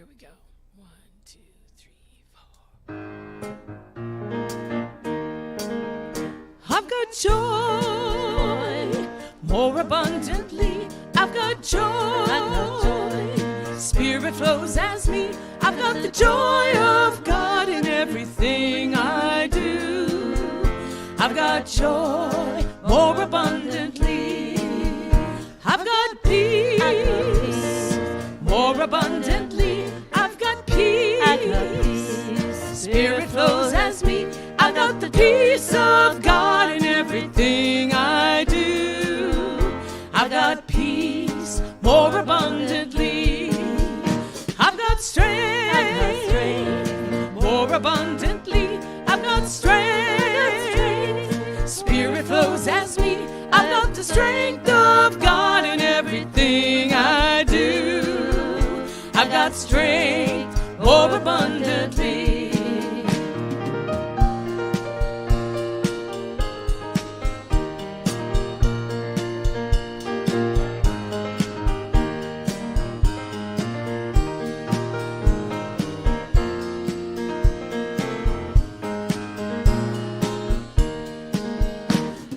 Here we go. 1, 2, 3, 4. I've got joy more abundantly. I've got joy. Spirit flows as me. I've got the joy of God in everything I do. I've got joy more abundantly. I've got peace more abundantly. I've got peace. Spirit flows as me. I've got the peace of God in everything I do. I've got peace more abundantly. I've got strength more abundantly. I've got strength. Spirit flows as me. I've got the strength of God in everything I do. I've got strength more abundantly.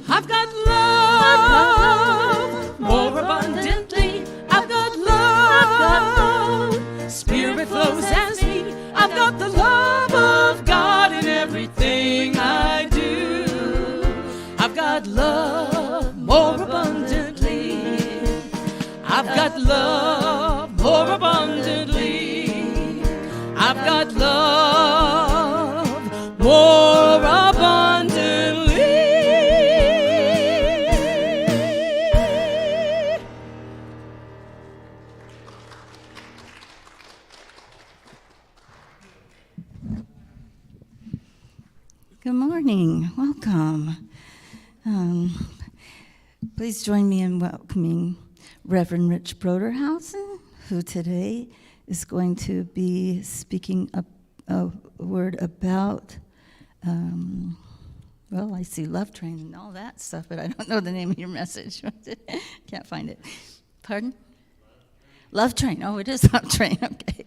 I've got love more abundantly. I've got love. Spirit flows as me. I've got the love of God in everything I do. I've got love more abundantly. I've got love more abundantly. I've got love more abundantly. Good morning. Welcome. Please join me in welcoming Reverend Rich Broderhausen, who today is going to be speaking a word about, well, I see Love Train and all that stuff, but I don't know the name of your message. Can't find it. Pardon? Love Train. Oh, it is Love Train. Okay.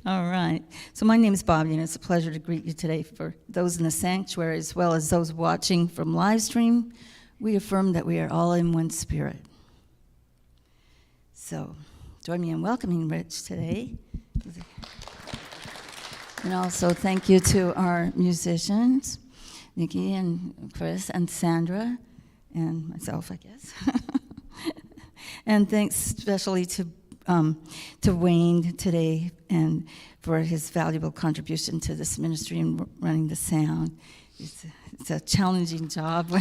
All right. So my name is Bobby, and it's a pleasure to greet you today. For those in the sanctuary as well as those watching from live stream, we affirm that we are all in one spirit. So join me in welcoming Rich today. And also thank you to our musicians, Nikki and Chris and Sandra and myself, I guess. And thanks especially to Wayne today and for his valuable contribution to this ministry and running the sound. It's a challenging job.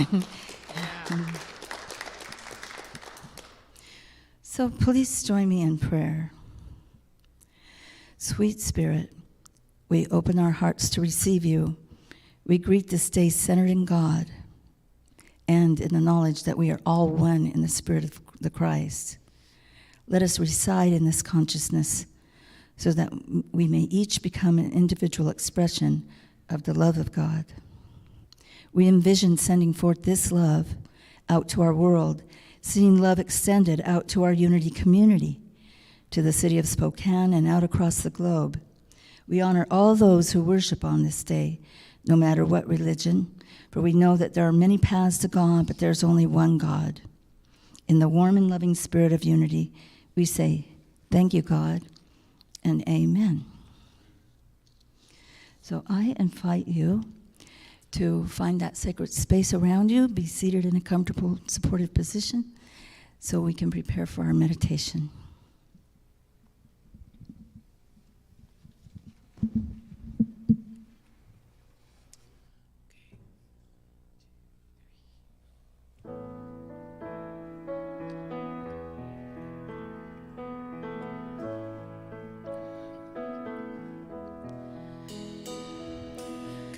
So please join me in prayer. Sweet Spirit, we open our hearts to receive you. We greet this day centered in God and in the knowledge that we are all one in the Spirit of the Christ. Let us reside in this consciousness so that we may each become an individual expression of the love of God. We envision sending forth this love out to our world, seeing love extended out to our unity community, to the city of Spokane and out across the globe. We honor all those who worship on this day, no matter what religion, for we know that there are many paths to God, but there's only one God. In the warm and loving spirit of unity, we say, thank you, God, and amen. So I invite you to find that sacred space around you, be seated in a comfortable, supportive position, so we can prepare for our meditation.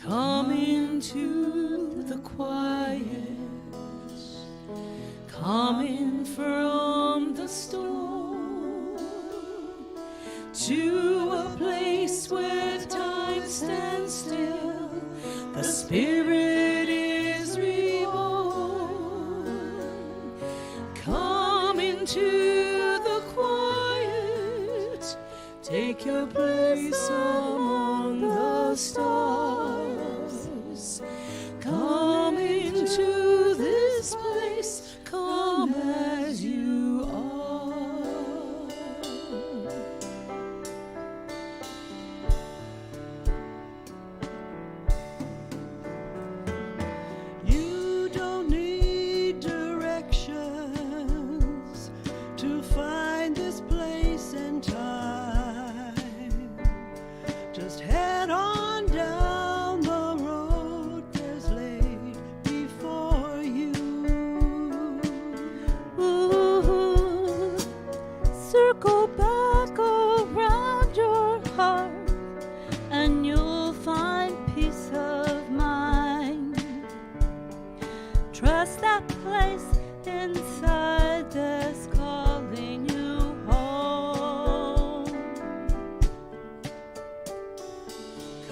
Come into the quiet, coming from the storm, to a place where time stands still, the Spirit is reborn. Come into the quiet, take your place. stars. Come into this place, come as you are. You don't need directions to find this place and time. Just head on down the road that's laid before you. Ooh, circle back around your heart and you'll find peace of mind. Trust that place inside that's calling you home.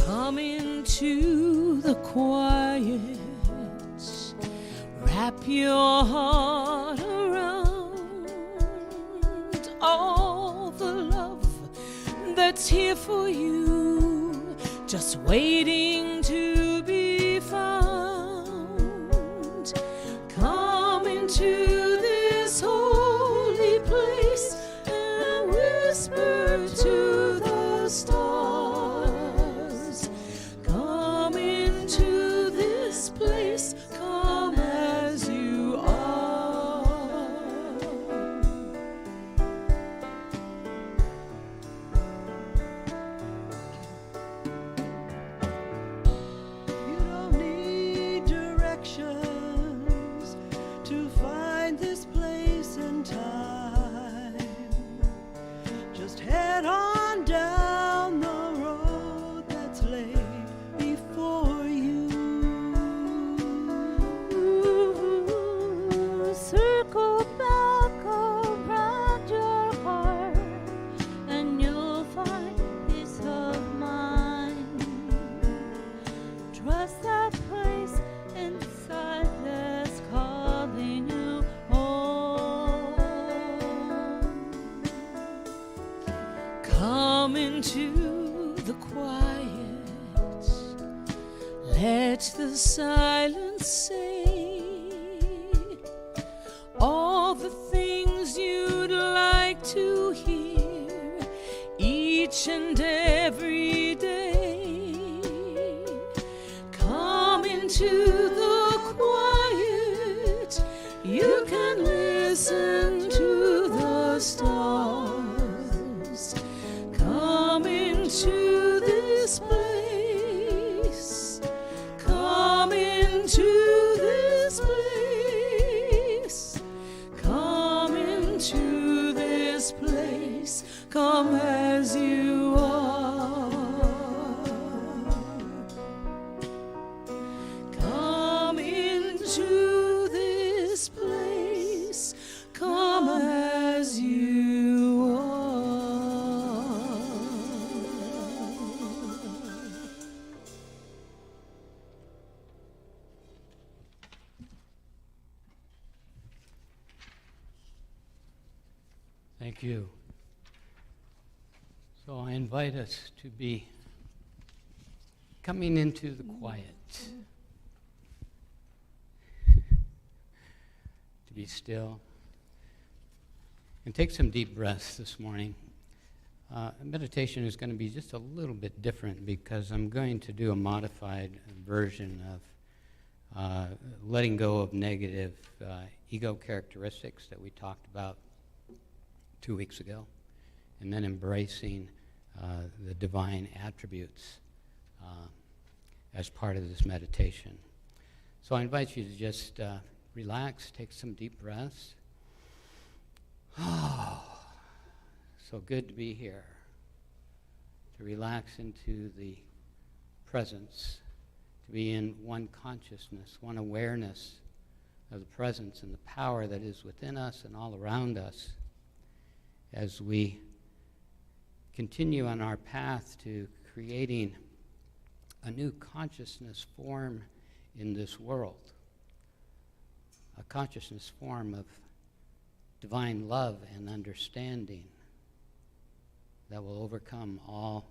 Come into the quiet, wrap your heart around all the love that's here for you, just waiting to be found. Come into this holy place and whisper to the stars. Come into this place, come as you are. You don't need directions to find this place and time. Just head on down the road that's laid before you. Ooh, circle back around your heart and you'll find peace of mind. Trust that place inside that's calling you home. Come into the quiet, let the silence say all the things you'd like to hear each and every day. Come into the quiet, you can listen to the stars. Come into this place, come into this place, come into this place, come as you are. Come into this place, come as you are. Thank you. So I invite us to be coming into the quiet, to be still, and take some deep breaths this morning. Meditation is going to be just a little bit different because I'm going to do a modified version of letting go of negative ego characteristics that we talked about 2 weeks ago, and then embracing the divine attributes as part of this meditation. So I invite you to just relax, take some deep breaths. Oh, so good to be here, to relax into the presence, to be in one consciousness, one awareness of the presence and the power that is within us and all around us as we continue on our path to creating a new consciousness form in this world, a consciousness form of divine love and understanding that will overcome all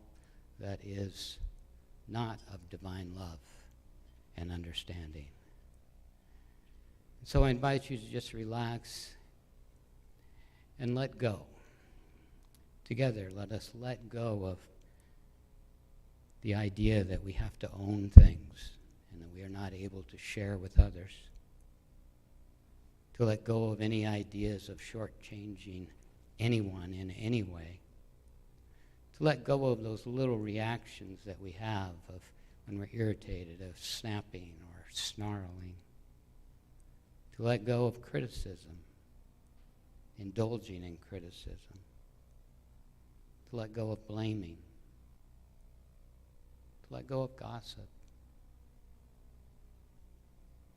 that is not of divine love and understanding. So I invite you to just relax and let go. Together, let us let go of the idea that we have to own things and that we are not able to share with others. To let go of any ideas of shortchanging anyone in any way. To let go of those little reactions that we have of when we're irritated, of snapping or snarling. To let go of criticism, indulging in criticism. To let go of blaming. To let go of gossip.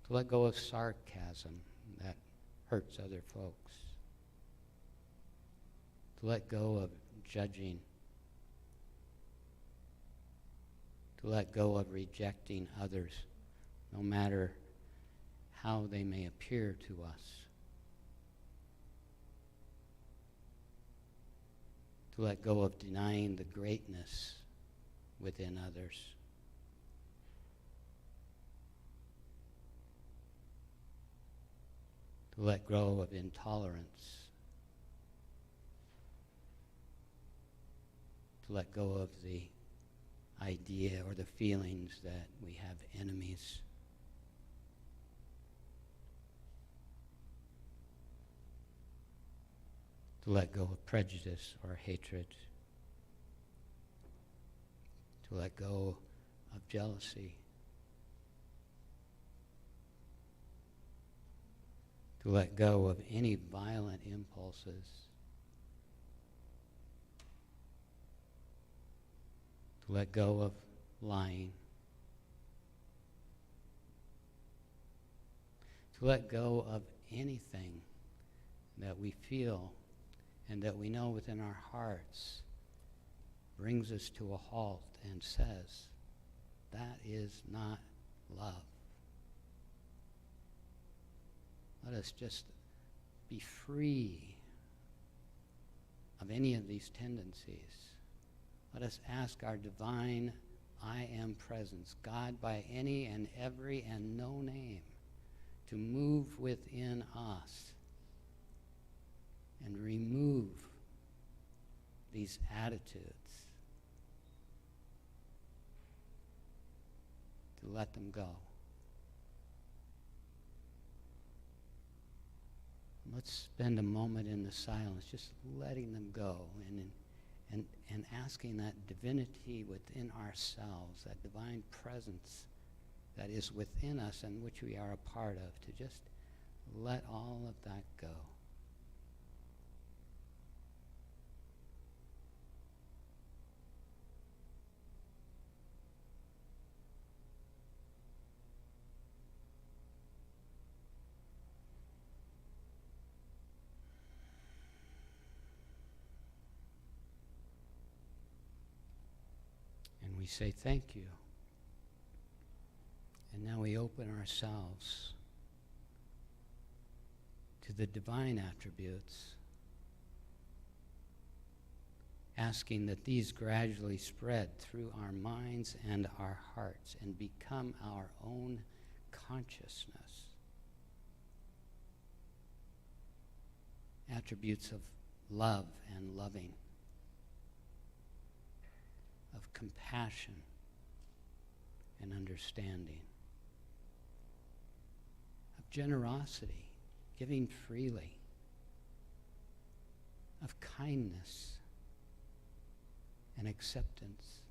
To let go of sarcasm that hurts other folks. To let go of judging. To let go of rejecting others, no matter how they may appear to us. To let go of denying the greatness within others. To let go of intolerance. To let go of the idea or the feelings that we have enemies. To let go of prejudice or hatred. To let go of jealousy. To let go of any violent impulses. To let go of lying. To let go of anything that we feel and that we know within our hearts brings us to a halt and says, that is not love. Let us just be free of any of these tendencies. Let us ask our divine I am presence, God by any and every and no name, to move within us and remove these attitudes, to let them go. Let's spend a moment in the silence, just letting them go and asking that divinity within ourselves, that divine presence that is within us and which we are a part of, to just let all of that go. We say thank you. And now we open ourselves to the divine attributes, asking that these gradually spread through our minds and our hearts and become our own consciousness. Attributes of love and loving, of compassion and understanding, of generosity, giving freely, of kindness and acceptance,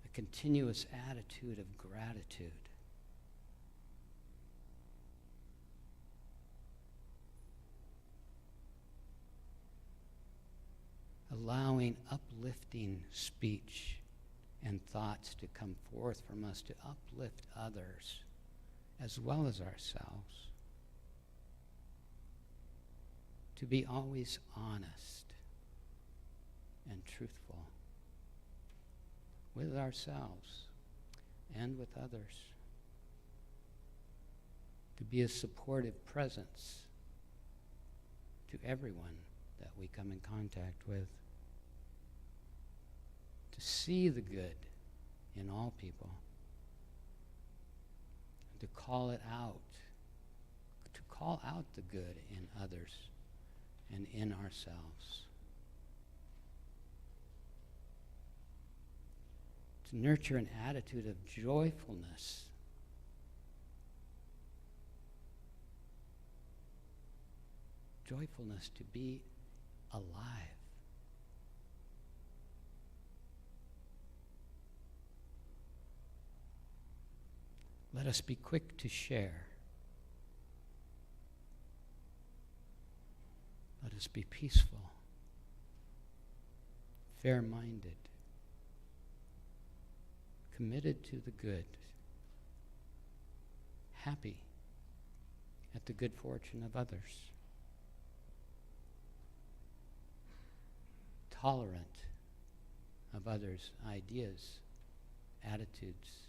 a continuous attitude of gratitude, allowing uplifting speech and thoughts to come forth from us to uplift others as well as ourselves, to be always honest and truthful with ourselves and with others, to be a supportive presence to everyone that we come in contact with, to see the good in all people, to call it out, to call out the good in others and in ourselves, to nurture an attitude of joyfulness, joyfulness to be alive. Let us be quick to share. Let us be peaceful, fair-minded, committed to the good, happy at the good fortune of others, tolerant of others' ideas, attitudes,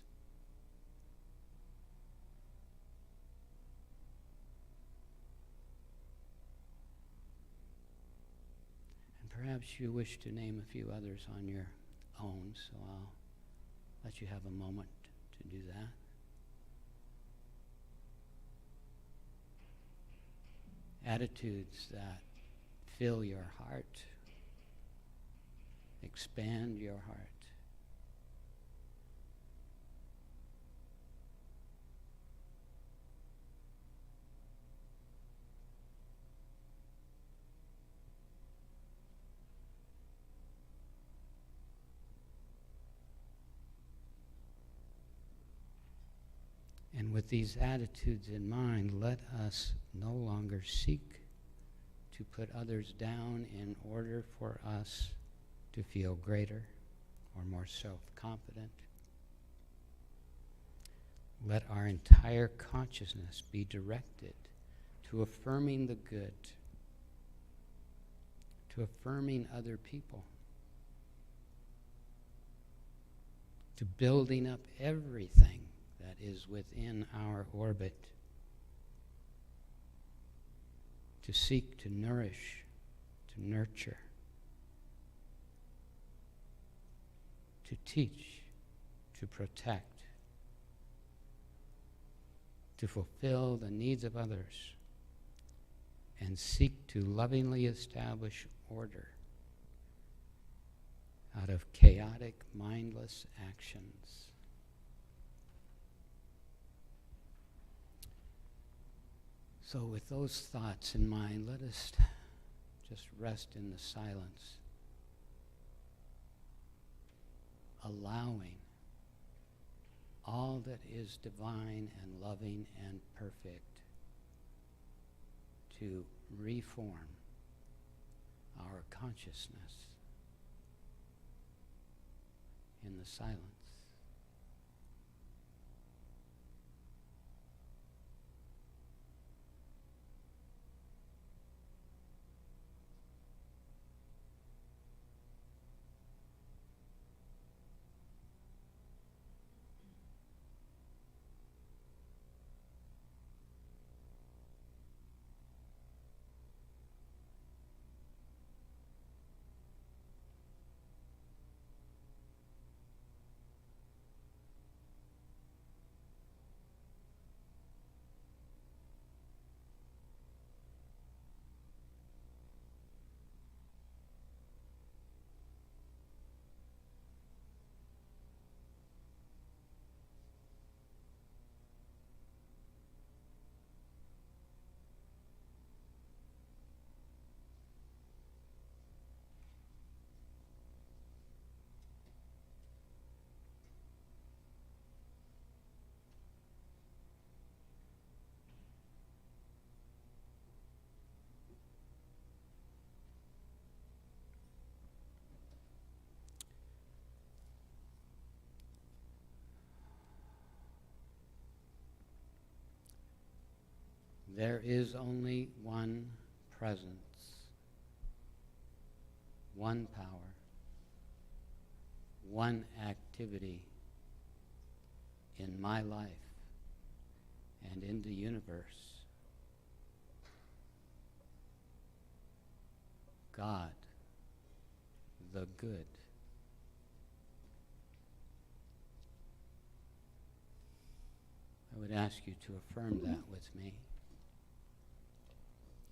and perhaps you wish to name a few others on your own, so I'll let you have a moment to do that. Attitudes that fill your heart, expand your heart. And with these attitudes in mind, let us no longer seek to put others down in order for us to feel greater or more self-confident. Let our entire consciousness be directed to affirming the good, to affirming other people, to building up everything that is within our orbit, to seek to nourish, to nurture, to teach, to protect, to fulfill the needs of others, and seek to lovingly establish order out of chaotic, mindless actions. So with those thoughts in mind, let us just rest in the silence, allowing all that is divine and loving and perfect to reform our consciousness in the silence. There is only one presence, one power, one activity in my life and in the universe. God, the good. would ask you to affirm that with me.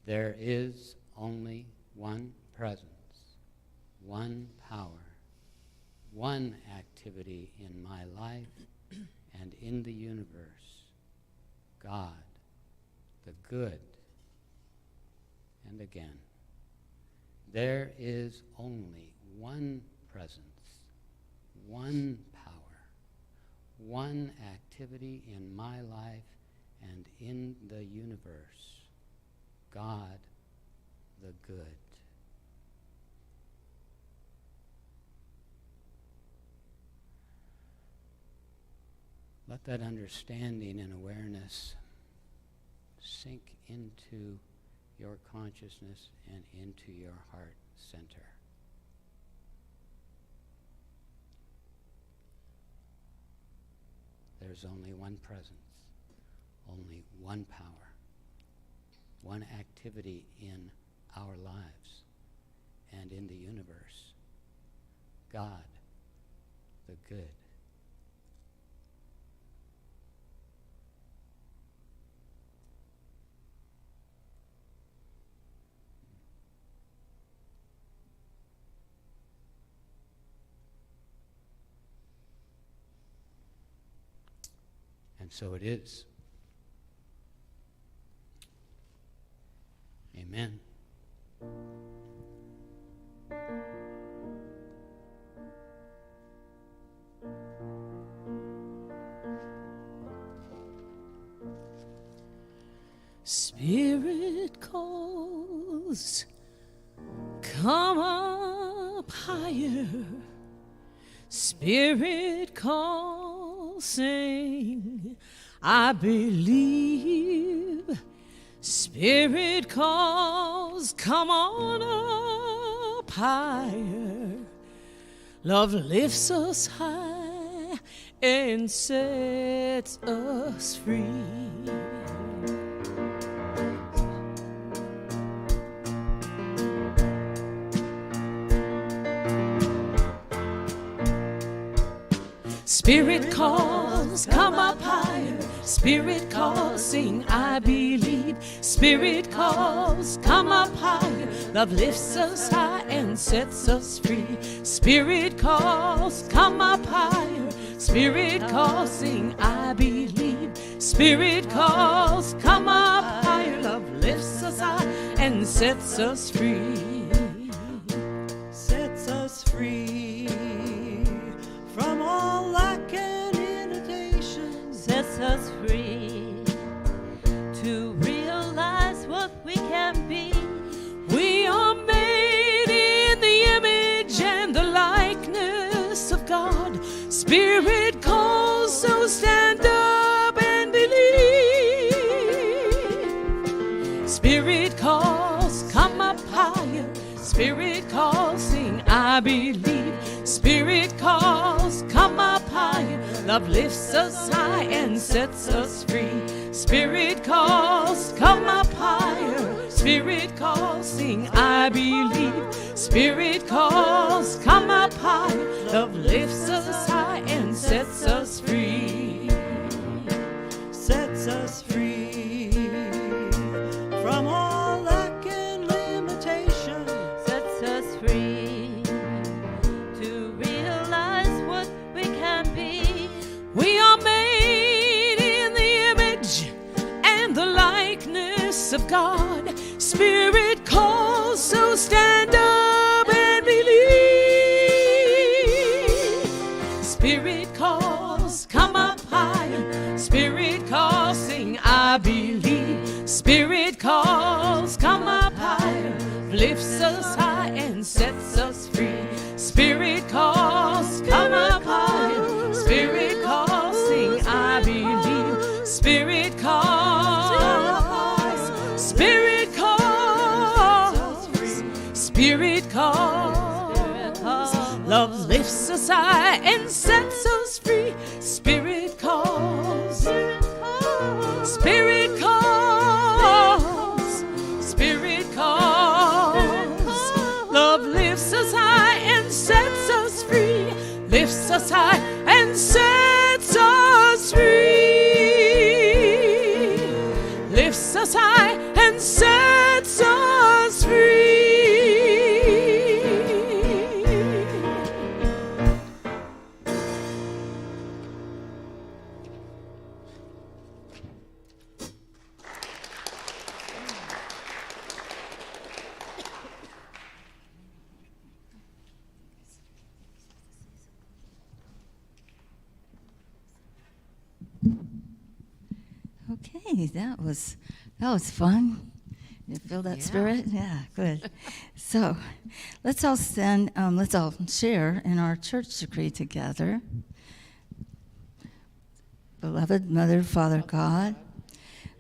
There is only one presence, one power, one activity in my life and in the universe, God, the good. And again, there is only one presence, one power, one activity in my life and in the universe, God, the good. Let that understanding and awareness sink into your consciousness and into your heart center. There's only one presence, only one power, one activity in our lives and in the universe, God, the good. And so it is. Amen. Spirit calls, come up higher. Spirit calls, sing, I believe. Spirit calls, come on up higher. Love lifts us high and sets us free. Spirit calls, come up higher. Spirit calls, sing, I believe. Spirit calls, come up higher. Love lifts us high and sets us free. Spirit calls, come up higher. Spirit calls, sing, I believe. Spirit calls, come up higher. Love lifts us high and sets us free. Sets us free from all lack and irritation. Sets us free to realize what we can be. We are made in the image and the likeness of God. Spirit calls, so stand up and believe. Spirit calls, come up higher. Spirit calls, sing, I believe. Spirit calls, come up higher. Love lifts us high and sets us free. Spirit calls, come up higher. Spirit calls, sing, I believe. Spirit calls, come up higher. Love lifts us high and sets us free. Sets us free from all lack and limitation. Sets us free to realize what we can be. We are made in the image and the likeness of God. Spirit calls, so stand up and believe. Spirit calls, come up higher. Spirit calls, sing, I believe. Spirit calls, come up higher. Lifts us high and sets us free. Spirit calls, come up higher. Spirit calls, sing, I believe. Spirit calls, Spirit calls, Spirit calls. Love lifts us high and sets us free. Spirit calls, Spirit calls, Spirit calls. Love lifts us high and sets us free. Lifts us high and sets us free. Okay, that was fun. You feel that spirit? Yeah, good. So, let's all stand. Let's all share in our church decree together. Beloved Mother, Father God,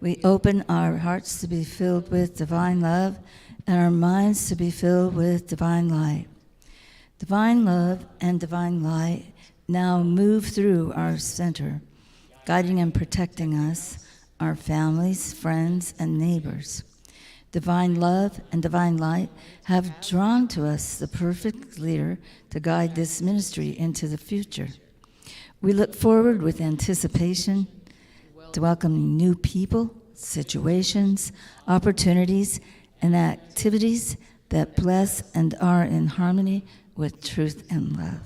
we open our hearts to be filled with divine love and our minds to be filled with divine light. Divine love and divine light now move through our center, guiding and protecting us, our families, friends, and neighbors. Divine love and divine light have drawn to us the perfect leader to guide this ministry into the future. We look forward with anticipation to welcoming new people, situations, opportunities, and activities that bless and are in harmony with truth and love.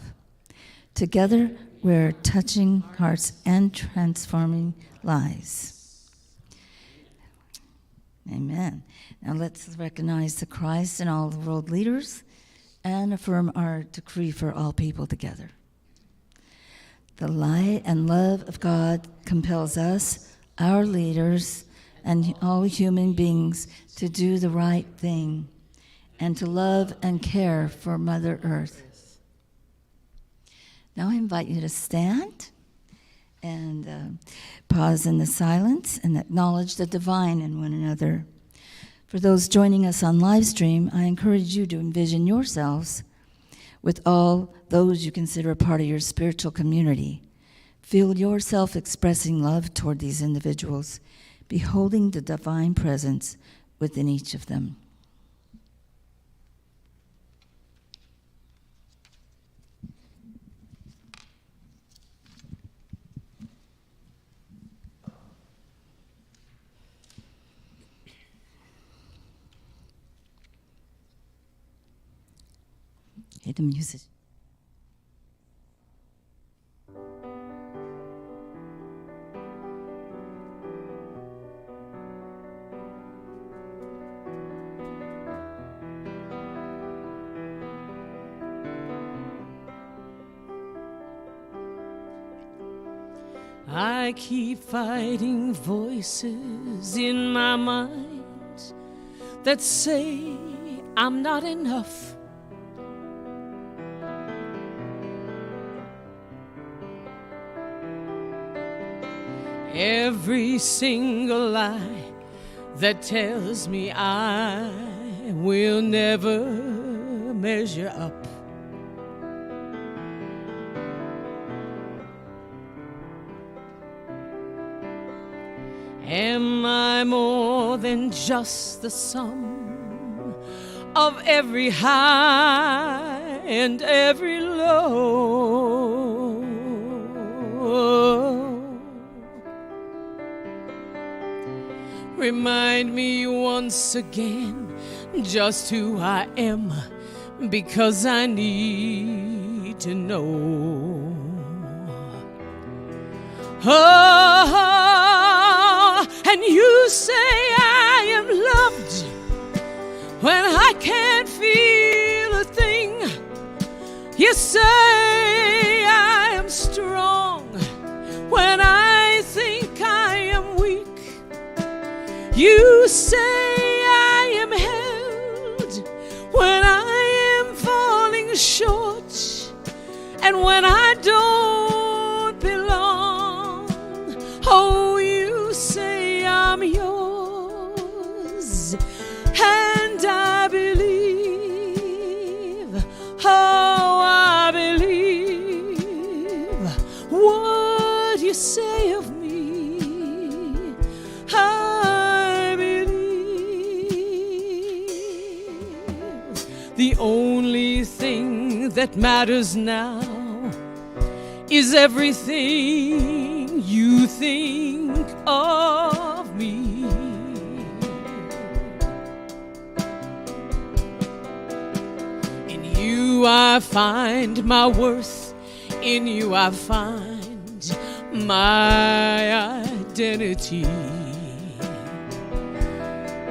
Together, we're touching hearts and transforming lives. Amen. Now let's recognize the Christ and all the world leaders and affirm our decree for all people together. The light and love of God compels us, our leaders, and all human beings to do the right thing and to love and care for Mother Earth. Now I invite you to stand and pause in the silence and acknowledge the divine in one another. For those joining us on live stream, I encourage you to envision yourselves with all those you consider a part of your spiritual community. Feel yourself expressing love toward these individuals, beholding the divine presence within each of them. Okay, the music. I keep fighting voices in my mind that say I'm not enough. Every single lie that tells me I will never measure up. Am I more than just the sum of every high and every low? Remind me once again just who I am, because I need to know. Oh, and you say I am loved when I can't feel a thing. You say I am strong when I think I am weak. You say I am held when I am falling short, and when I don't belong. Oh, you say I'm yours, and I believe, oh, I believe what you say of me. I believe the only thing that matters now is everything you think of me. In you I find my worth, in you I find my identity.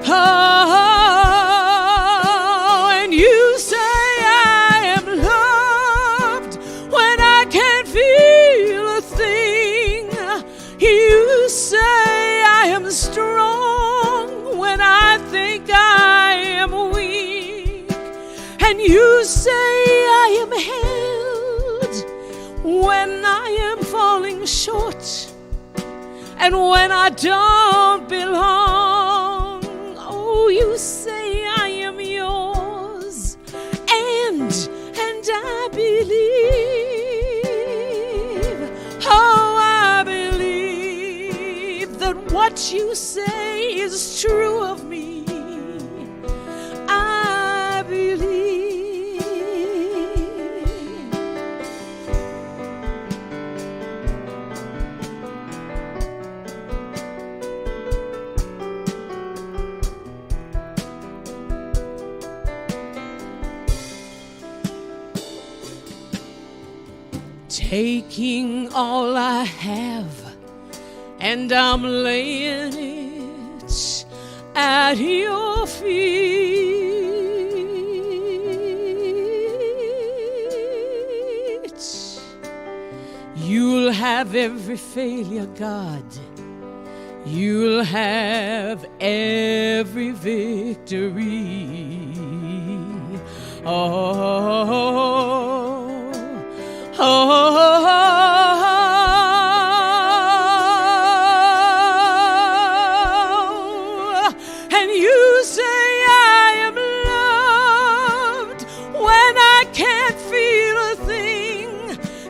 Oh, and you say I am loved when I can't feel a thing. You say I am you say I am held when I am falling short, and when I don't belong. Oh, you say I am yours, and I believe. Oh, I believe that what you say is true of me. I believe. Taking all I have, and I'm laying it at your feet. You'll have every failure, God. You'll have every victory. And you say I am loved when I can't feel a thing.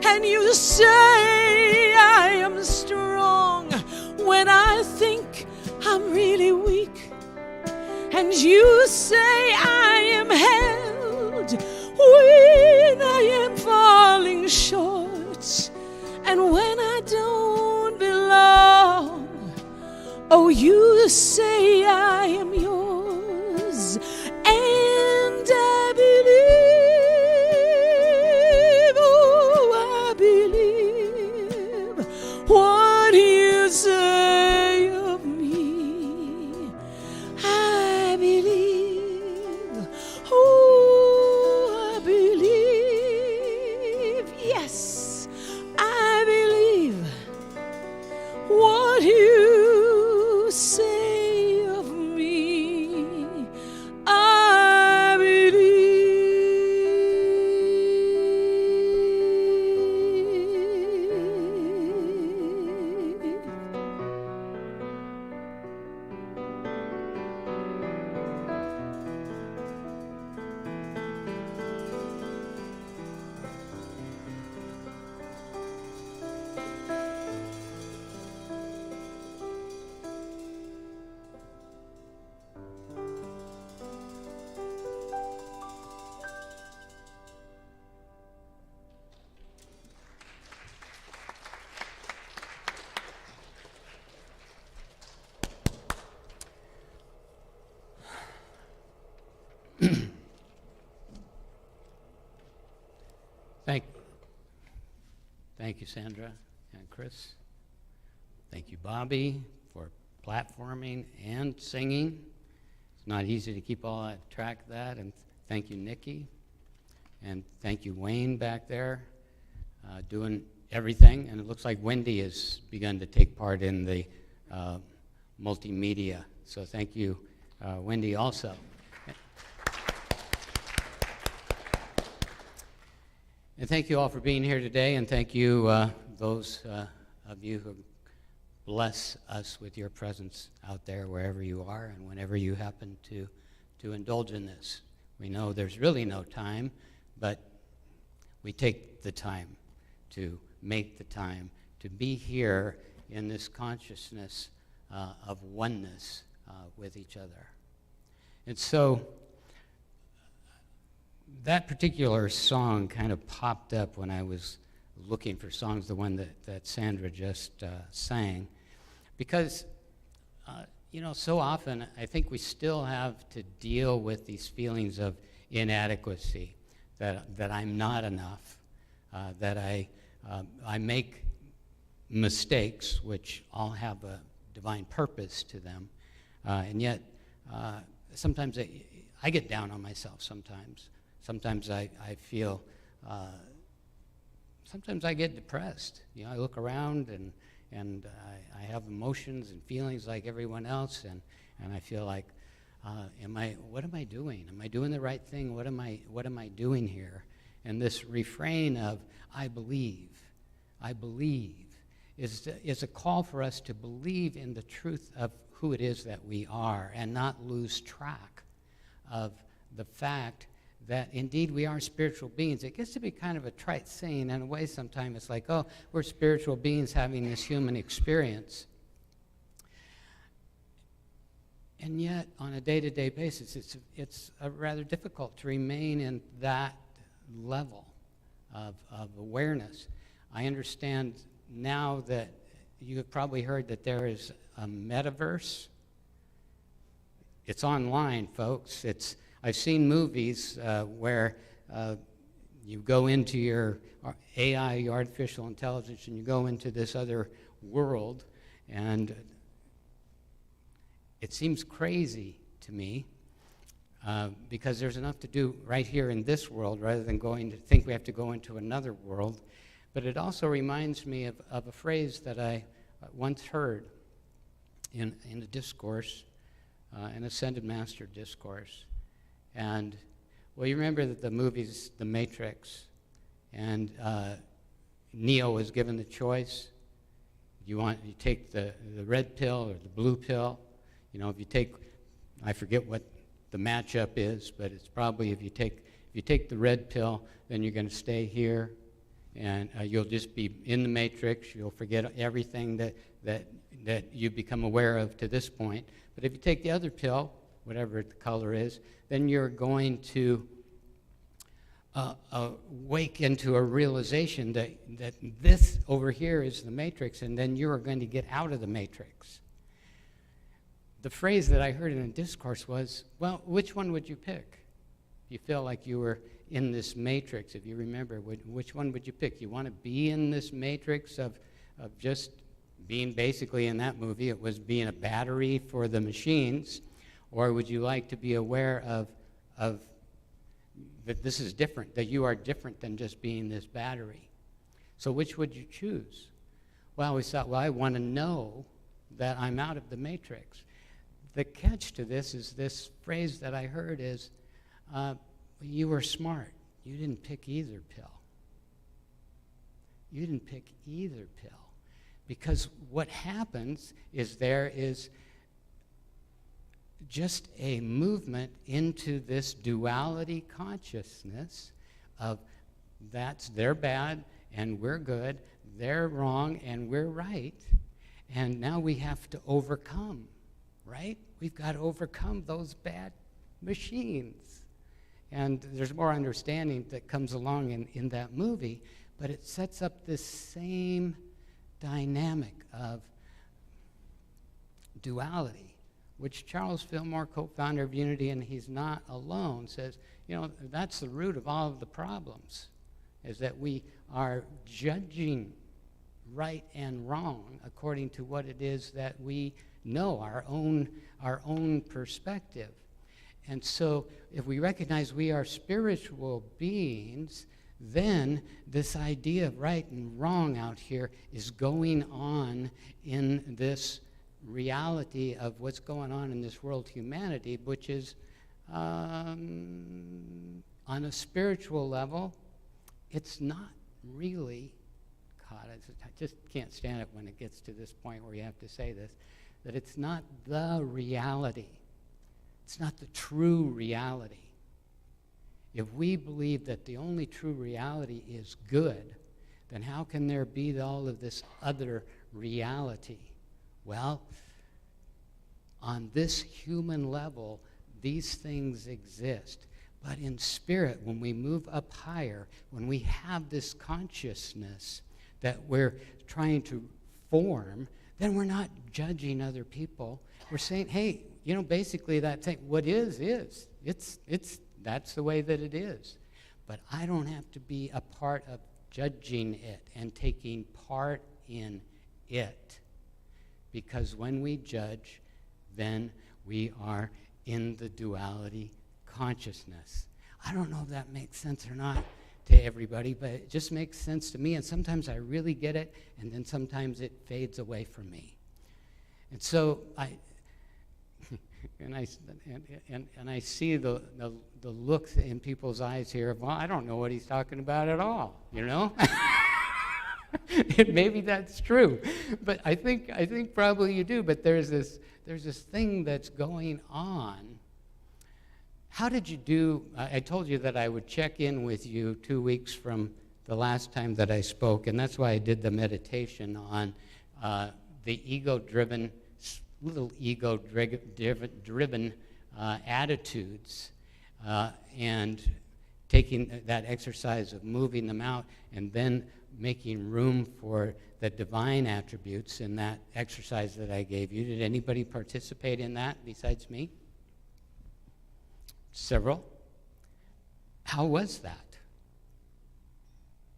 And you say I am strong when I think I'm really weak. And you say I am held when I am falling short, and when I don't belong. Oh, you say I am yours, and I believe. Oh, I believe what you say of me. I believe. Oh, I believe. Yes, I believe what you say of me. I believe. Thank you, Sandra and Chris. Thank you, Bobby, for platforming and singing. It's not easy to keep all that track of that. And thank you, Nikki. And thank you, Wayne, back there, doing everything. And it looks like Wendy has begun to take part in the multimedia. So thank you, Wendy, also. And thank you all for being here today, and thank you, those of you who bless us with your presence out there wherever you are and whenever you happen to indulge in this. We know there's really no time, but we take the time to make the time to be here in this consciousness of oneness with each other. And so that particular song kind of popped up when I was looking for songs, the one that Sandra just sang, because, so often I think we still have to deal with these feelings of inadequacy, that I'm not enough, that I make mistakes, which all have a divine purpose to them, and yet sometimes I get down on myself sometimes. Sometimes I feel, sometimes I get depressed. I look around and I have emotions and feelings like everyone else, and I feel like What am I doing? Am I doing the right thing? What am I doing here? And this refrain of I believe, is a call for us to believe in the truth of who it is that we are and not lose track of the fact that indeed we are spiritual beings. It gets to be kind of a trite saying in a way sometimes. It's like, oh, we're spiritual beings having this human experience. And yet, on a day-to-day basis, it's rather difficult to remain in that level of awareness. I understand now that you have probably heard that there is a metaverse. It's online, folks. I've seen movies where you go into your AI, your artificial intelligence, and you go into this other world, and it seems crazy to me because there's enough to do right here in this world rather than going to think we have to go into another world. But it also reminds me of a phrase that I once heard in a discourse, an Ascended Master discourse. And, well, you remember that the movie's The Matrix, and Neo was given the choice. You take the red pill or the blue pill. You know, if you take, I forget what the matchup is, but it's probably if you take the red pill, then you're going to stay here, and you'll just be in the matrix. You'll forget everything that you've become aware of to this point. But if you take the other pill, whatever the color is, then you're going to wake into a realization that this over here is the matrix, and then you are going to get out of the matrix. The phrase that I heard in a discourse was, well, which one would you pick? If you feel like you were in this matrix, if you remember, which one would you pick? You want to be in this matrix of just being basically in that movie, it was being a battery for the machines, or would you like to be aware of that this is different, that you are different than just being this battery? So which would you choose? Well, we thought, well, I want to know that I'm out of the matrix. The catch to this is this phrase that I heard is, you were smart. You didn't pick either pill. You didn't pick either pill. Because what happens is there is just a movement into this duality consciousness of they're bad and we're good, they're wrong and we're right, and now we have to overcome, right? We've got to overcome those bad machines. And there's more understanding that comes along in that movie, but it sets up this same dynamic of duality, which Charles Fillmore, co-founder of Unity, and he's not alone, says, you know, that's the root of all of the problems, is that we are judging right and wrong according to what it is that we know, our own perspective. And so if we recognize we are spiritual beings, then this idea of right and wrong out here is going on in this reality of what's going on in this world humanity, which is on a spiritual level, it's not really, God, I just can't stand it when it gets to this point where you have to say this, that it's not the reality. It's not the true reality. If we believe that the only true reality is good, then how can there be all of this other reality? Well, on this human level, these things exist. But in spirit, when we move up higher, when we have this consciousness that we're trying to form, then we're not judging other people. We're saying, hey, you know, basically that thing, what is. That's the way that it is. But I don't have to be a part of judging it and taking part in it. Because when we judge, then we are in the duality consciousness. I don't know if that makes sense or not to everybody, but it just makes sense to me. And sometimes I really get it, and then sometimes it fades away from me. And so And I see the look in people's eyes here of, well, I don't know what he's talking about at all, you know? And maybe that's true, but I think probably you do. But there's this thing that's going on. How did you do? I told you that I would check in with you 2 weeks from the last time that I spoke, and that's why I did the meditation on the ego-driven attitudes, and taking that exercise of moving them out and then making room for the divine attributes in that exercise that I gave you. Did anybody participate in that besides me? Several. How was that?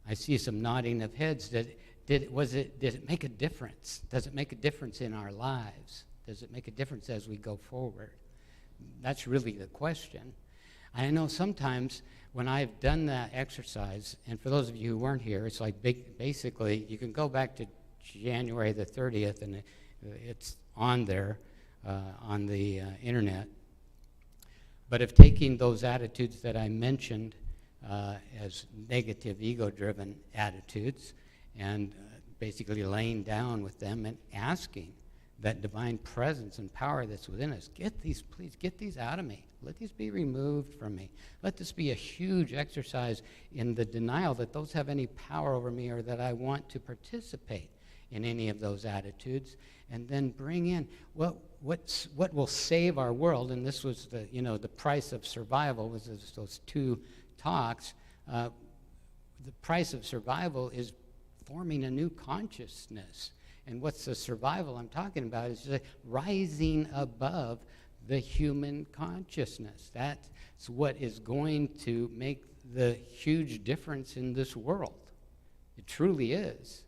I see some nodding of heads. Did it make a difference? Does it make a difference in our lives? Does it make a difference as we go forward? That's really the question. I know sometimes when I've done that exercise, and for those of you who weren't here, it's like basically you can go back to January the 30th, and it's on there on the internet. But if taking those attitudes that I mentioned as negative ego-driven attitudes, and basically laying down with them and asking that divine presence and power that's within us, please get these out of me. Let these be removed from me. Let this be a huge exercise in the denial that those have any power over me or that I want to participate in any of those attitudes. And then bring in what will save our world. And this was the price of survival was those two talks. The price of survival is forming a new consciousness. And what's the survival I'm talking about is just rising above the human consciousness. That's what is going to make the huge difference in this world. It truly is.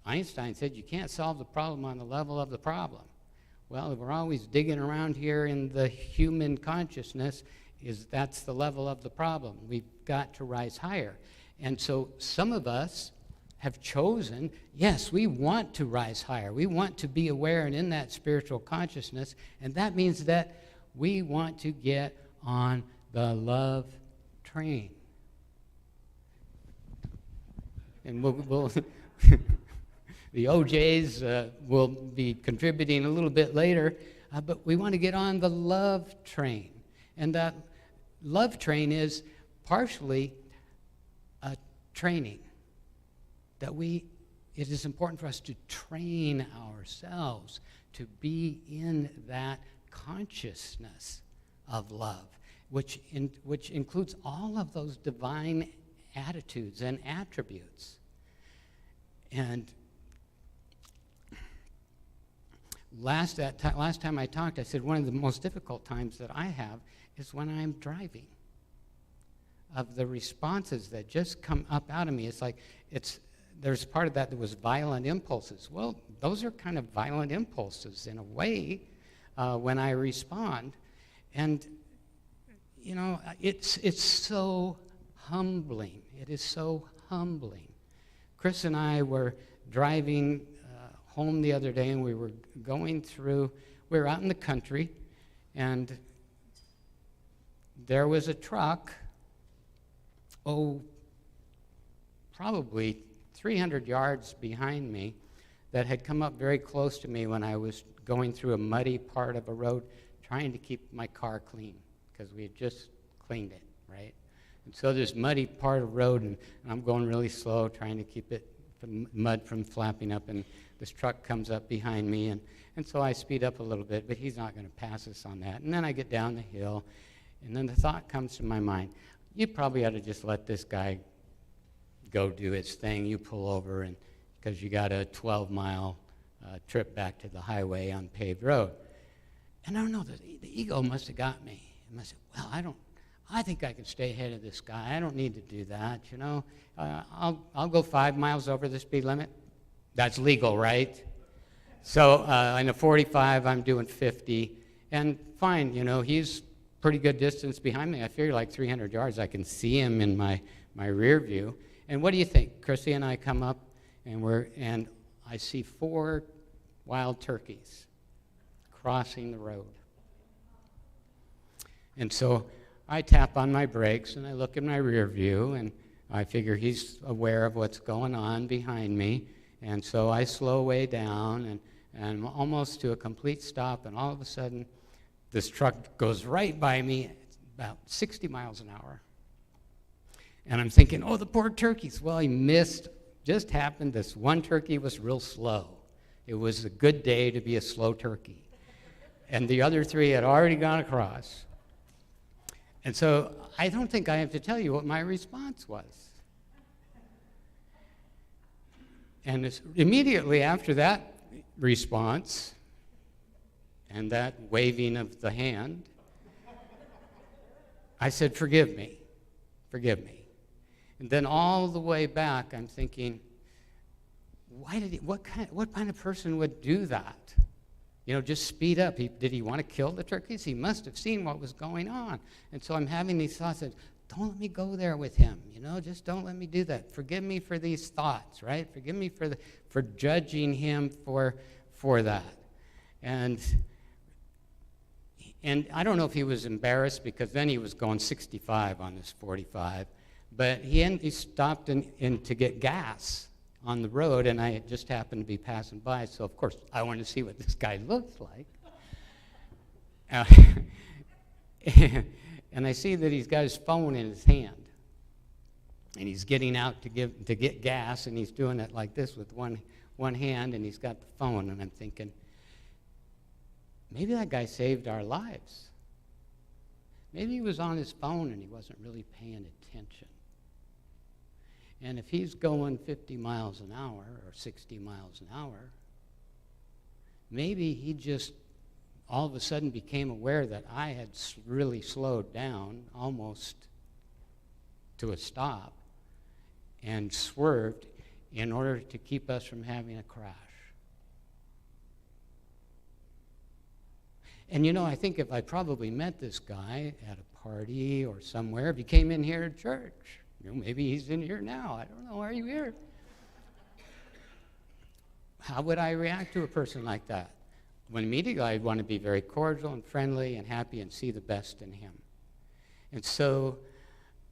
Einstein said you can't solve the problem on the level of the problem. Well, if we're always digging around here in the human consciousness, that's the level of the problem. We've got to rise higher. And so some of us have chosen, yes, we want to rise higher. We want to be aware and in that spiritual consciousness, and that means that we want to get on the love train. And we'll the OJs will be contributing a little bit later, but we want to get on the love train. And that love train is partially a training. It is important for us to train ourselves to be in that consciousness of love, which includes all of those divine attitudes and attributes. And last time I talked, I said one of the most difficult times that I have is when I'm driving. Of the responses that just come up out of me, it's like there's part of that was violent impulses. Well, those are kind of violent impulses in a way when I respond. And, it's so humbling. It is so humbling. Chris and I were driving home the other day, and we were out in the country, and there was a truck, probably 300 yards behind me, that had come up very close to me when I was going through a muddy part of a road trying to keep my car clean, because we had just cleaned it, right? And so this muddy part of the road, and I'm going really slow, trying to keep mud from flapping up, and this truck comes up behind me, and so I speed up a little bit, but he's not going to pass us on that. And then I get down the hill, and then the thought comes to my mind, you probably ought to just let this guy go do his thing. You pull over, and because you got a 12-mile trip back to the highway on paved road. And I don't know, the ego must have got me. It must have, well, I think I can stay ahead of this guy. I don't need to do that, I'll go 5 miles over the speed limit. That's legal, right? So in a 45, I'm doing 50. And fine, he's pretty good distance behind me. I figure like 300 yards. I can see him in my rear view. And what do you think? Chrissy and I come up, and I see 4 wild turkeys crossing the road. And so I tap on my brakes, and I look in my rear view, and I figure he's aware of what's going on behind me. And so I slow way down, and I'm almost to a complete stop, and all of a sudden, this truck goes right by me, about 60 miles an hour. And I'm thinking, oh, the poor turkeys. Well, he missed. Just happened, this one turkey was real slow. It was a good day to be a slow turkey. And the other three had already gone across. And so I don't think I have to tell you what my response was. And immediately after that response and that waving of the hand, I said, forgive me, forgive me. And then all the way back, I'm thinking, what kind of person would do that? You know, just speed up. Did he want to kill the turkeys? He must have seen what was going on. And so I'm having these thoughts that, don't let me go there with him. You know, just don't let me do that. Forgive me for these thoughts, right? Forgive me for judging him for that. And I don't know if he was embarrassed, because then he was going 65 on this 45. But he stopped to get gas on the road, and I just happened to be passing by. So, of course, I wanted to see what this guy looks like. And I see that he's got his phone in his hand. And he's getting out to get gas, and he's doing it like this with one hand, and he's got the phone. And I'm thinking, maybe that guy saved our lives. Maybe he was on his phone and he wasn't really paying attention. And if he's going 50 miles an hour or 60 miles an hour, maybe he just all of a sudden became aware that I had really slowed down almost to a stop and swerved in order to keep us from having a crash. And you know, I think if I probably met this guy at a party or somewhere, if he came in here at church, you know, maybe he's in here now. I don't know. Are you here? How would I react to a person like that? When immediately I'd want to be very cordial and friendly and happy and see the best in him. And so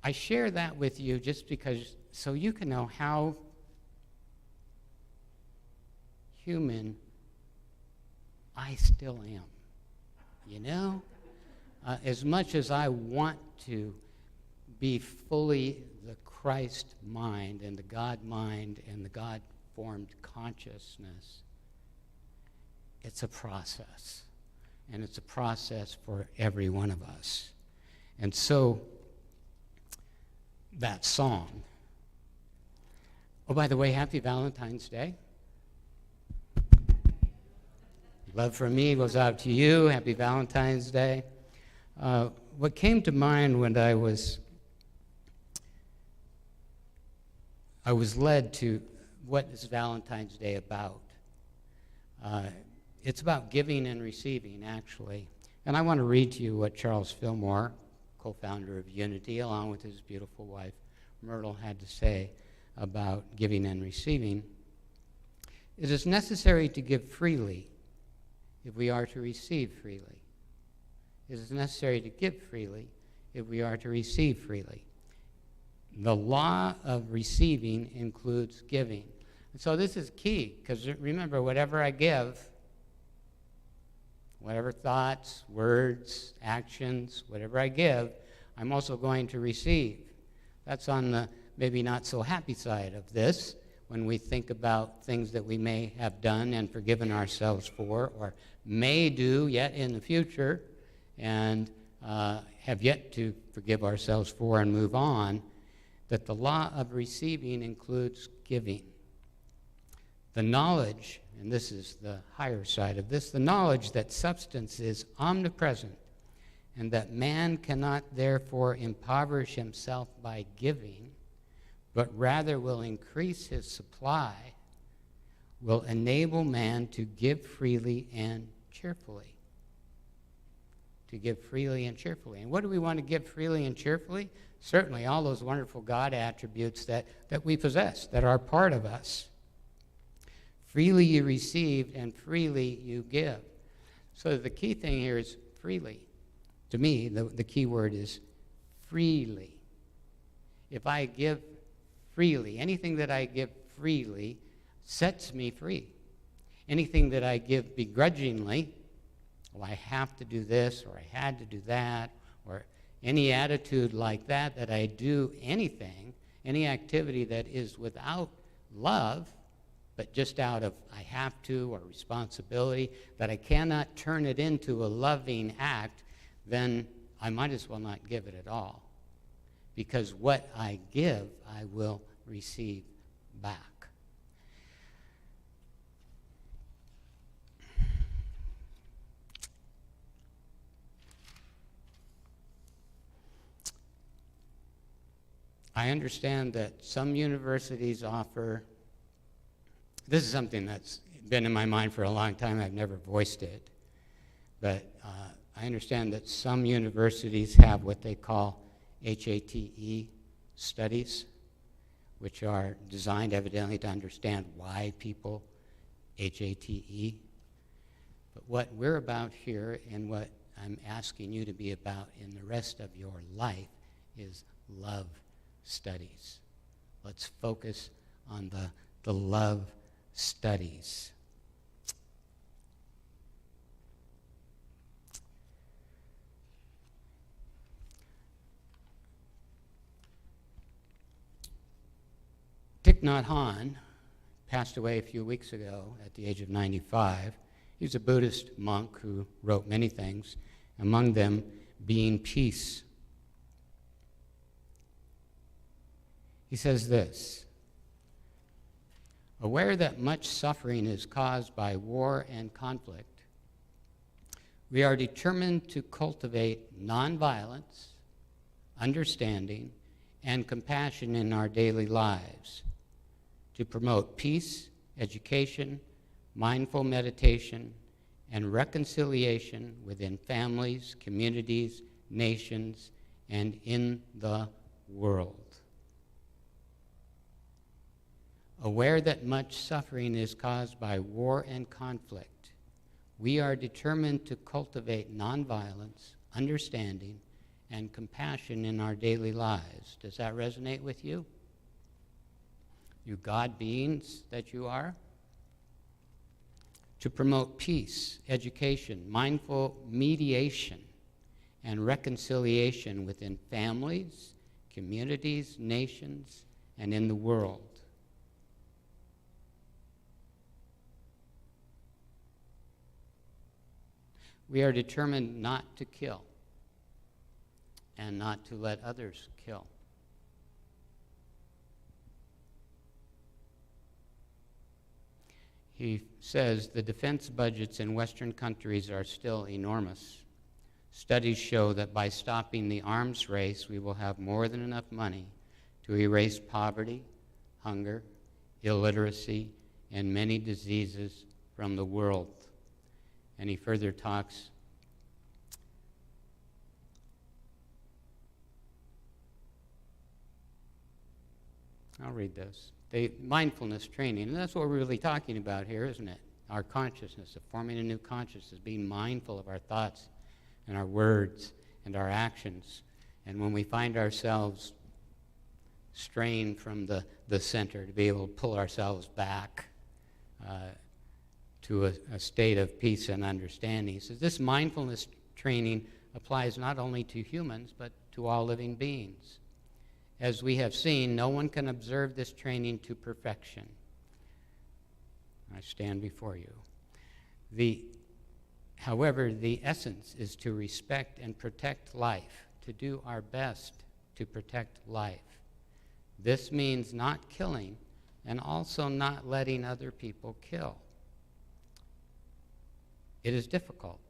I share that with you just because, so you can know how human I still am. You know? As much as I want to be fully the Christ mind and the God mind and the God-formed consciousness, it's a process. And it's a process for every one of us. And so, that song. Oh, by the way, happy Valentine's Day. Love from me goes out to you. Happy Valentine's Day. What came to mind when I was led to, what is Valentine's Day about? It's about giving and receiving, actually. And I want to read to you what Charles Fillmore, co-founder of Unity, along with his beautiful wife, Myrtle, had to say about giving and receiving. It is necessary to give freely if we are to receive freely. It is necessary to give freely if we are to receive freely. The law of receiving includes giving. And so this is key, because remember, whatever I give, whatever thoughts, words, actions, whatever I give, I'm also going to receive. That's on the maybe not so happy side of this, when we think about things that we may have done and forgiven ourselves for, or may do yet in the future, and have yet to forgive ourselves for and move on, that the law of receiving includes giving. The knowledge, and this is the higher side of this, the knowledge that substance is omnipresent and that man cannot therefore impoverish himself by giving, but rather will increase his supply, will enable man to give freely and cheerfully. To give freely and cheerfully. And what do we want to give freely and cheerfully? Certainly all those wonderful God attributes that we possess, that are part of us. Freely you receive and freely you give. So the key thing here is freely. To me, the key word is freely. If I give freely, anything that I give freely sets me free. Anything that I give begrudgingly, well, I have to do this, or I had to do that, or any attitude like that, that I do anything, any activity that is without love, but just out of I have to or responsibility, that I cannot turn it into a loving act, then I might as well not give it at all. Because what I give, I will receive back. I understand that some universities offer, this is something that's been in my mind for a long time, I've never voiced it, but I understand that some universities have what they call HATE studies, which are designed evidently to understand why people HATE. But what we're about here and what I'm asking you to be about in the rest of your life is love studies. Let's focus on the love studies. Thich Nhat Hanh passed away a few weeks ago at the age of 95. He was a Buddhist monk who wrote many things, among them being peace. He says this: aware that much suffering is caused by war and conflict, we are determined to cultivate nonviolence, understanding, and compassion in our daily lives, to promote peace, education, mindful meditation, and reconciliation within families, communities, nations, and in the world. Aware that much suffering is caused by war and conflict, we are determined to cultivate nonviolence, understanding, and compassion in our daily lives. Does that resonate with you? You God beings that you are? To promote peace, education, mindful mediation, and reconciliation within families, communities, nations, and in the world. We are determined not to kill and not to let others kill. He says the defense budgets in Western countries are still enormous. Studies show that by stopping the arms race, we will have more than enough money to erase poverty, hunger, illiteracy, and many diseases from the world. And he further talks I'll read this. Mindfulness training, and that's what we're really talking about here, isn't it? Our consciousness, of forming a new consciousness, being mindful of our thoughts and our words and our actions. And when we find ourselves straying from the center, to be able to pull ourselves back to a state of peace and understanding. So this mindfulness training applies not only to humans, but to all living beings. As we have seen, no one can observe this training to perfection. I stand before you. However, the essence is to respect and protect life, to do our best to protect life. This means not killing and also not letting other people kill. It is difficult.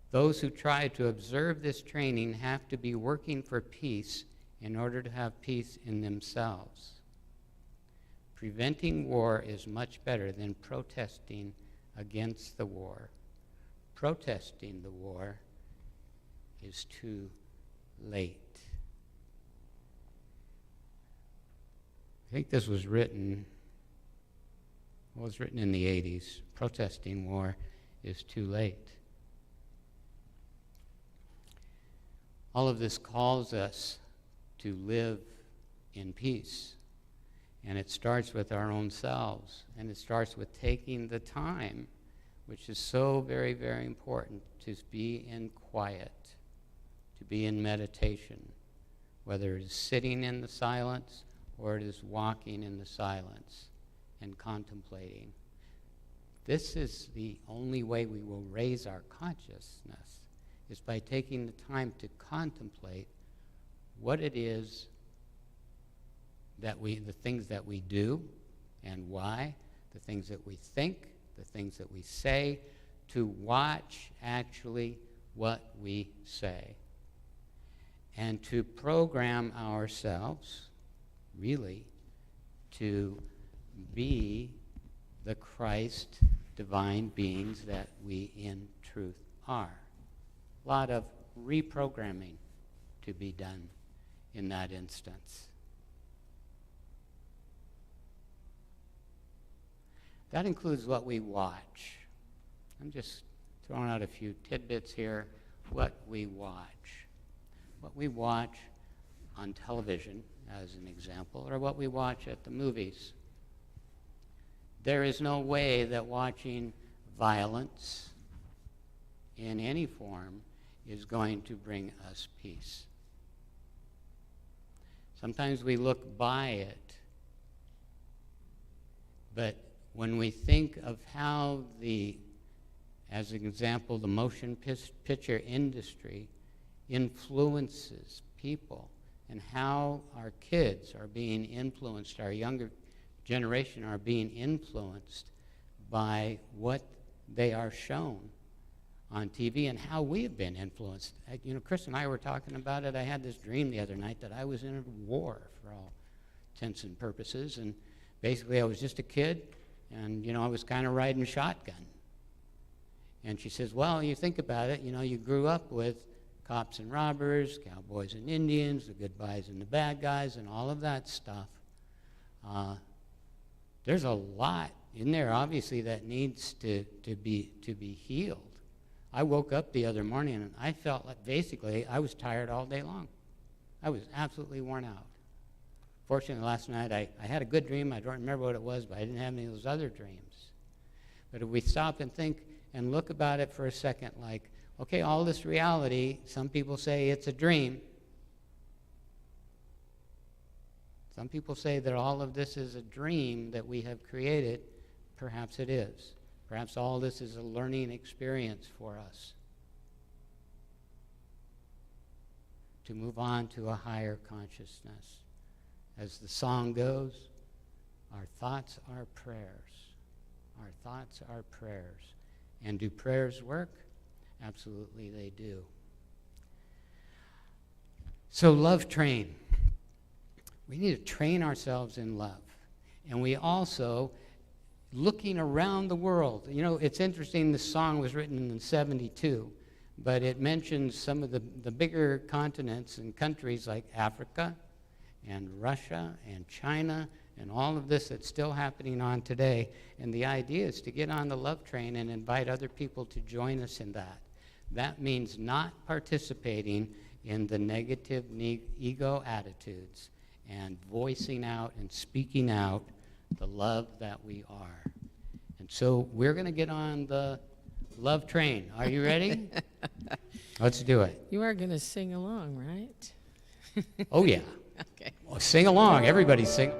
Those who try to observe this training have to be working for peace in order to have peace in themselves. Preventing war is much better than protesting against the war. Protesting the war is too late. I think this was written, well, it was written in the 80s. Protesting war is too late. All of this calls us to live in peace. And it starts with our own selves. And it starts with taking the time, which is so very, very important, to be in quiet, to be in meditation, whether it is sitting in the silence or it is walking in the silence and contemplating. This is the only way we will raise our consciousness, is by taking the time to contemplate what it is that the things that we do and why, the things that we think, the things that we say, to watch actually what we say. And to program ourselves, really, to be the Christ divine beings that we in truth are. A lot of reprogramming to be done in that instance. That includes what we watch. I'm just throwing out a few tidbits here. What we watch. What we watch on television, as an example, or what we watch at the movies. There is no way that watching violence in any form is going to bring us peace. Sometimes we look by it, but when we think of how as an example, the motion picture industry influences people, and how our kids are being influenced, our younger generation are being influenced by what they are shown on TV, and how we have been influenced. You know, Chris and I were talking about it. I had this dream the other night that I was in a war for all intents and purposes, and basically I was just a kid, and, you know, I was kind of riding shotgun. And she says, well, you think about it, you know, you grew up with cops and robbers, cowboys and Indians, the good guys and the bad guys, and all of that stuff. There's a lot in there, obviously, that needs to be healed. I woke up the other morning, and I felt like basically I was tired all day long. I was absolutely worn out. Fortunately, last night I had a good dream. I don't remember what it was, but I didn't have any of those other dreams. But if we stop and think and look about it for a second, like, okay, all this reality, some people say it's a dream. Some people say that all of this is a dream that we have created. Perhaps it is. Perhaps all this is a learning experience for us to move on to a higher consciousness. As the song goes, our thoughts are prayers. Our thoughts are prayers. And do prayers work? Absolutely they do. So love train. We need to train ourselves in love. And we also, looking around the world, you know, it's interesting, this song was written in 1972, but it mentions some of the bigger continents and countries like Africa and Russia and China and all of this that's still happening on today. And the idea is to get on the love train and invite other people to join us in that. That means not participating in the negative ego attitudes and voicing out and speaking out the love that we are. And so we're going to get on the love train. Are you ready? Let's do it. You are going to sing along, right? Oh, yeah. Okay. Well, sing along. Everybody sing.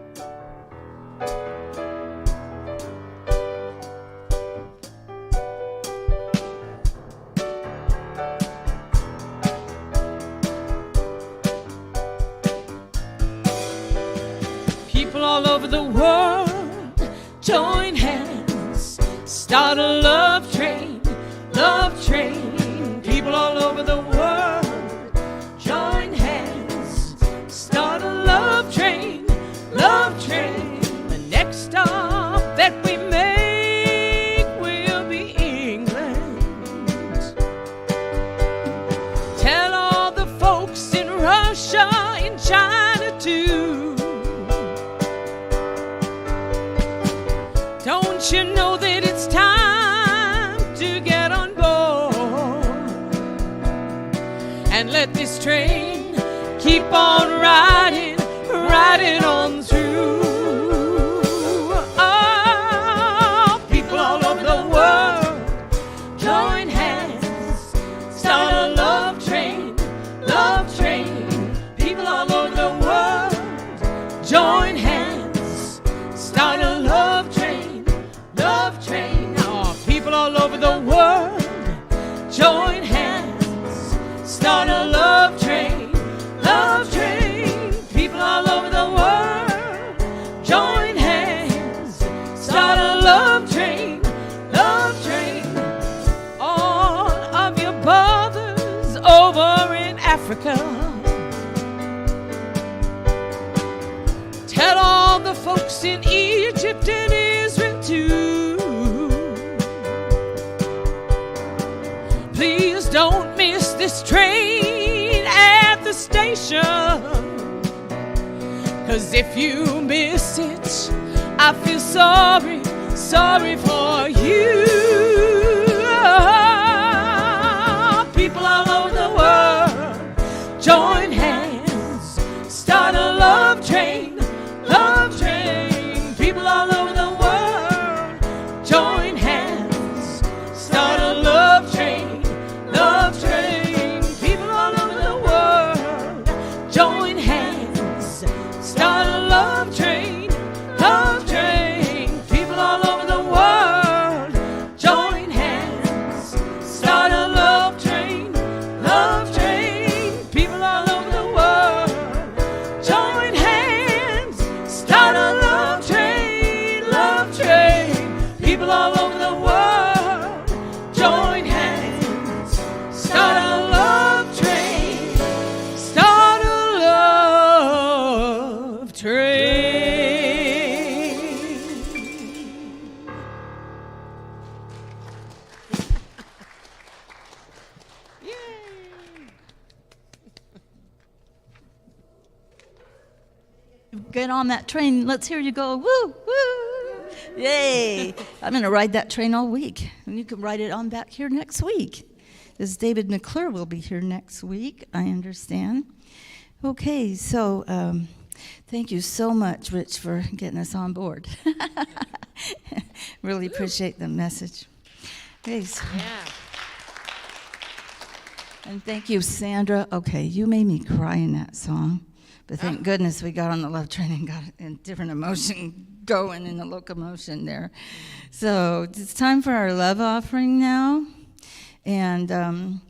People all over the world, join hands, start a love train, love train. People all over the world, join hands, start a love train, love train. The next stop that we make will be England. Tell all the folks in Russia, in China too. Don't you know that it's time to get on board and let let this train keep on riding, riding on through. Oh, people all over the world, join hands, start a love train, love train. People all over the world, join hands, start a love train, love train. Oh, people all over the world, join hands, start a love train, love train. People all over the world, join hands, start a love train, love train. All of your brothers over in Africa, tell all the folks in Egypt and Israel too. Please don't miss this train at the station, 'cause if you miss it, I feel sorry, sorry for you. People all over the world, join hands, start a love train, love train. People all over the world, join hands, start a love train, love train. People all over the world, join hands, start a love train, love train. People all over the world, join hands, start a love train, love train. People all over the world, join hands, start a love train, love train. People all over the world, join hands, start a love train, start a love train. Get on that train. Let's hear you go. Woo, woo. Yay. I'm going to ride that train all week. And you can ride it on back here next week. This David McClure will be here next week, I understand. Okay, so thank you so much, Rich, for getting us on board. Really appreciate the message. Okay, so, Yeah. and thank you, Sandra. Okay, you made me cry in that song. But thank goodness we got on the love train and got a different emotion going in the locomotion there. So it's time for our love offering now. And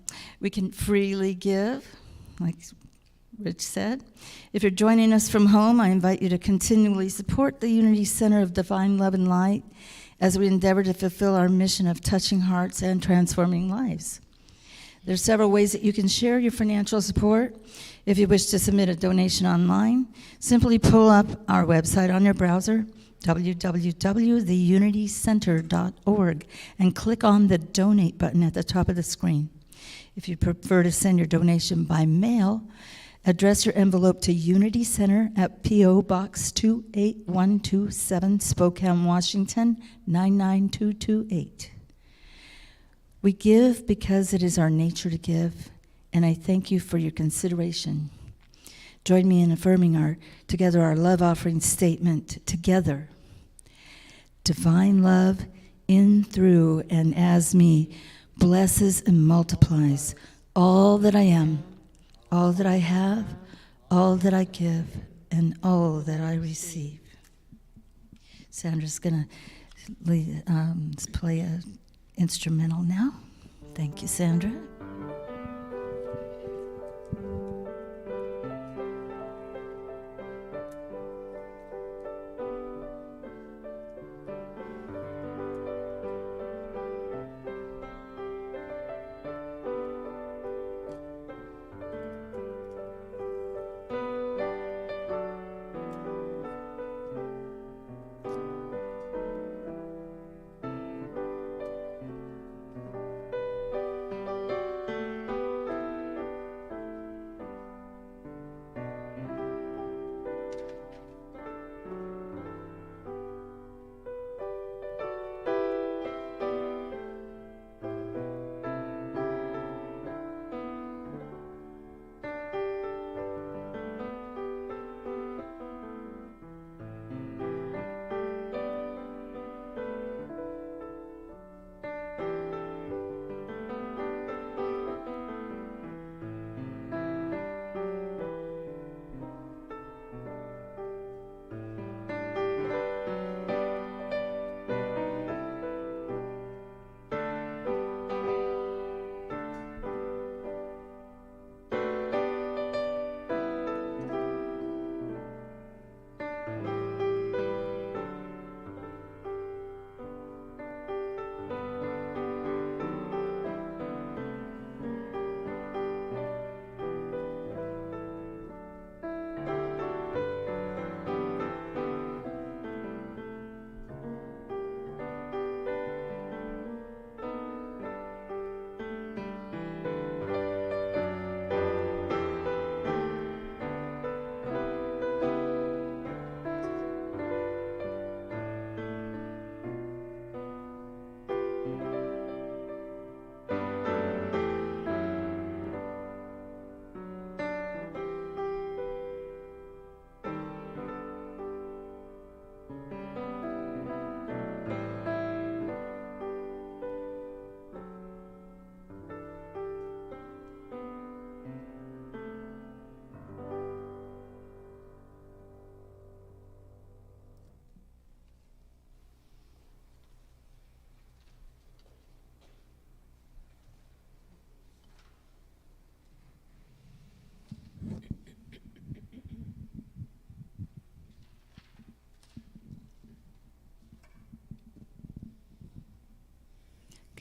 we can freely give, like Rich said. If you're joining us from home, I invite you to continually support the Unity Center of Divine Love and Light as we endeavor to fulfill our mission of touching hearts and transforming lives. There's several ways that you can share your financial support. If you wish to submit a donation online, simply pull up our website on your browser, www.theunitycenter.org, and click on the donate button at the top of the screen. If you prefer to send your donation by mail, address your envelope to Unity Center at P.O. Box 28127, Spokane, Washington, 99228. We give because it is our nature to give, and I thank you for your consideration. Join me in affirming our love offering statement together. Divine love in, through, and as me blesses and multiplies all that I am, all that I have, all that I give, and all that I receive. Sandra's going to play an instrumental now. Thank you, Sandra.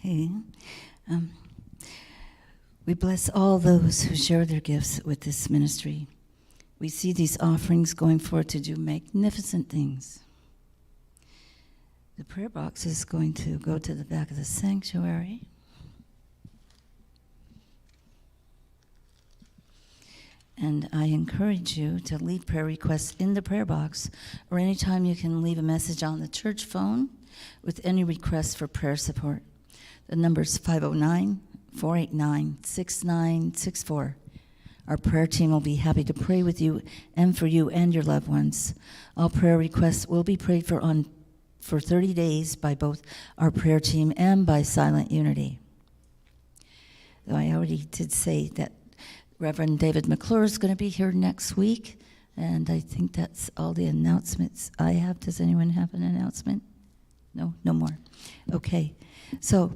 Okay. We bless all those who share their gifts with this ministry. We see these offerings going forth to do magnificent things. The prayer box is going to go to the back of the sanctuary. And I encourage you to leave prayer requests in the prayer box, or anytime you can leave a message on the church phone with any requests for prayer support. The number is 509-489-6964. Our prayer team will be happy to pray with you and for you and your loved ones. All prayer requests will be prayed for 30 days by both our prayer team and by Silent Unity. Though I already did say that Reverend David McClure is going to be here next week, and I think that's all the announcements I have. Does anyone have an announcement? No more. Okay, so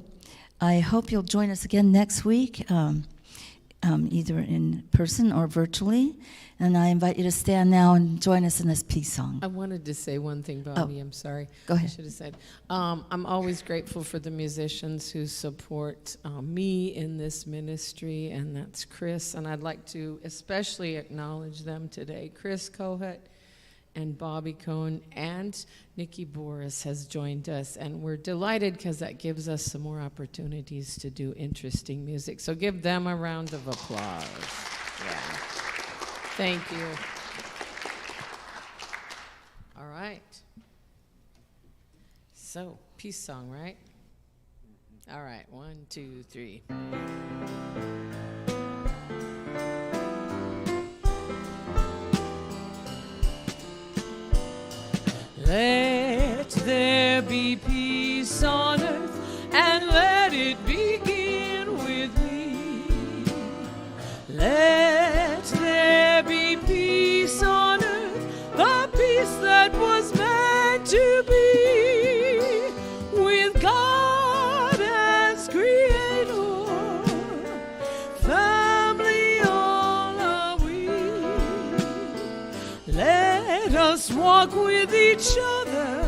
I hope you'll join us again next week, either in person or virtually. And I invite you to stand now and join us in this peace song. I wanted to say one thing, Bobby. I'm sorry. Go ahead. I should have said. I'm always grateful for the musicians who support me in this ministry, and that's Chris. And I'd like to especially acknowledge them today. Chris Kohut and Bobby Cohn and Nikki Boris has joined us, and we're delighted because that gives us some more opportunities to do interesting music. So give them a round of applause. Yeah. Thank you. All right. So, peace song, right? All right, 1, 2, 3. Let there be peace on earth, and let it begin with me. Let there be peace on earth, the peace that was meant to be, with God as creator, family all are we. Let us walk with each other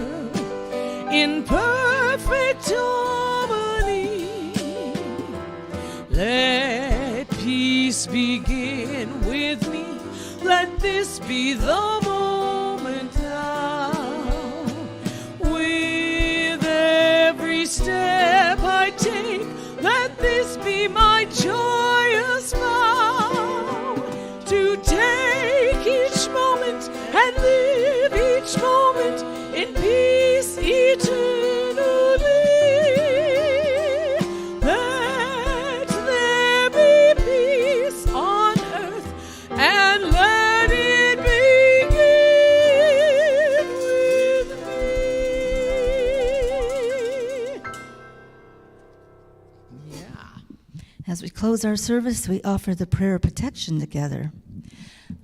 in perfect harmony. Let peace begin with me. Let this be the moment now. With every step I take, let this be my joyous vow, to take each moment and live each moment in peace eternally. Let there be peace on earth, and let it begin with me. Yeah. As we close our service, we offer the prayer of protection together.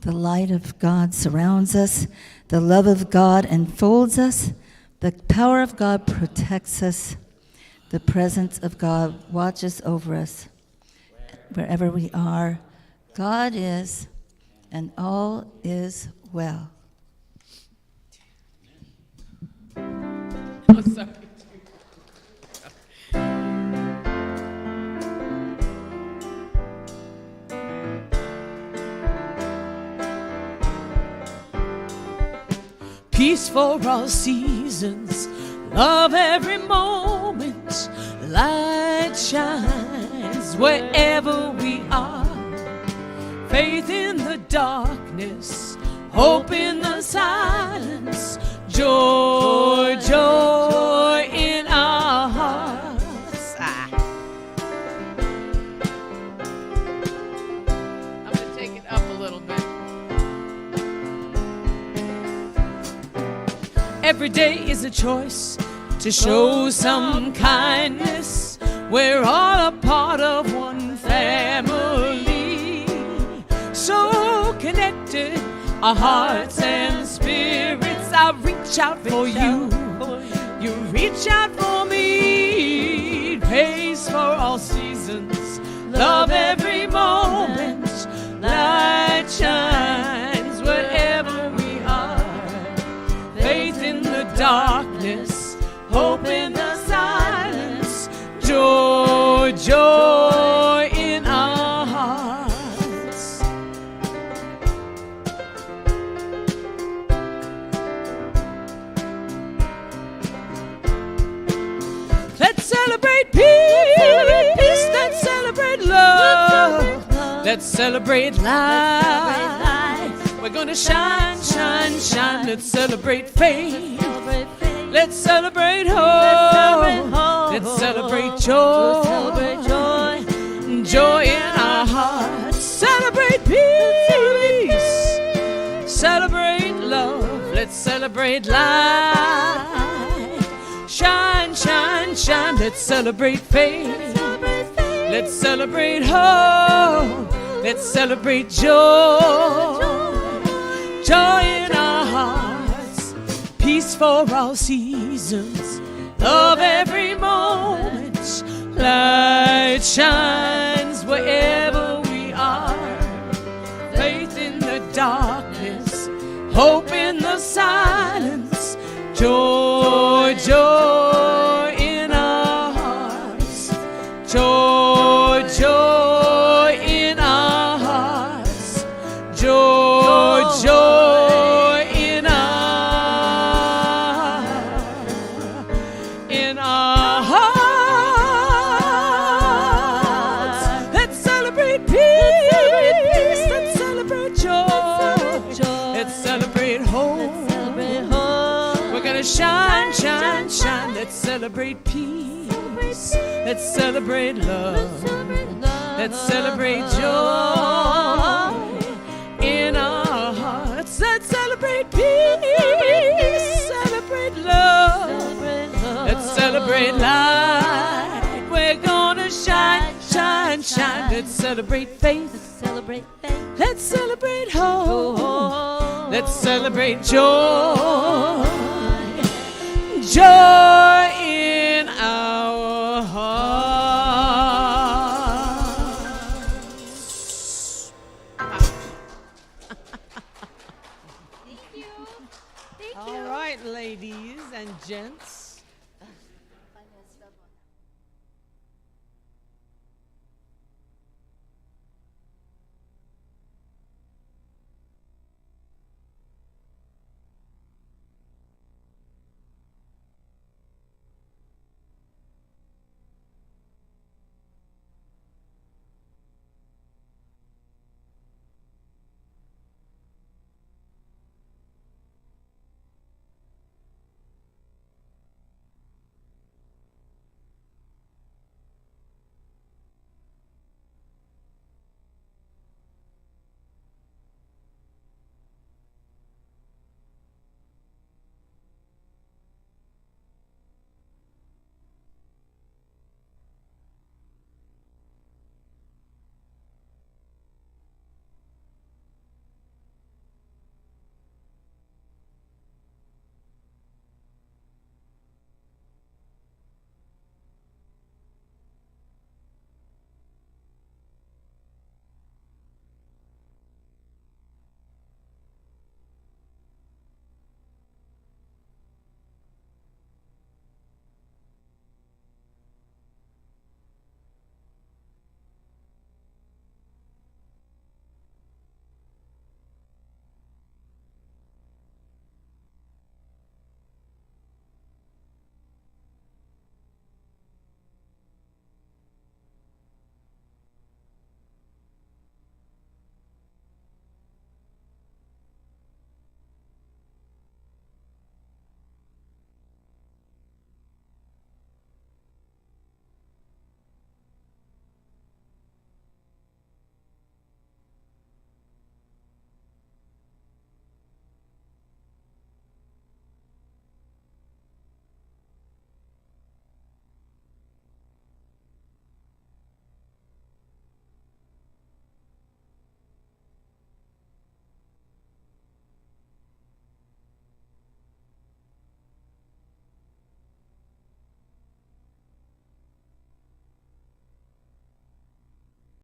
The light of God surrounds us. The love of God enfolds us. The power of God protects us. The presence of God watches over us. Wherever we are, God is, and all is well. Oh, sorry. Peace for all seasons, love every moment, light shines wherever we are. Faith in the darkness, hope in the silence, joy, joy in our hearts. I'm going to take it up a little bit. Every day is a choice to show some kindness. We're all a part of one family, so connected, our hearts and spirits. I reach out for you, you reach out for me. Praise for all seasons, love every moment, light shines wherever we are. Faith in the darkness, hope in the silence, joy Let's celebrate peace. Let's celebrate love. Let's celebrate life. We're gonna shine, shine, shine. Let's celebrate faith. Let's celebrate hope. Let's celebrate joy. Joy in our hearts. Celebrate peace. Celebrate love. Let's celebrate life. Shine, shine, shine. Let's celebrate faith. Let's celebrate hope. Let's celebrate joy. Joy in our hearts. Peace for all seasons. Love every moment. Light shines wherever we are. Faith in the darkness. Hope in the silence. Joy, joy in our hearts. Joy, joy in our hearts. Joy, joy in our hearts. Let's celebrate peace. Let's celebrate joy. Let's celebrate hope. We're gonna shine, shine, shine. Let's celebrate peace. Let's celebrate love. Let's celebrate joy in our hearts. Let's celebrate peace. Celebrate love. Let's celebrate light. We're gonna shine, shine, shine. Let's celebrate faith. Let's celebrate hope. Let's celebrate joy. Joy.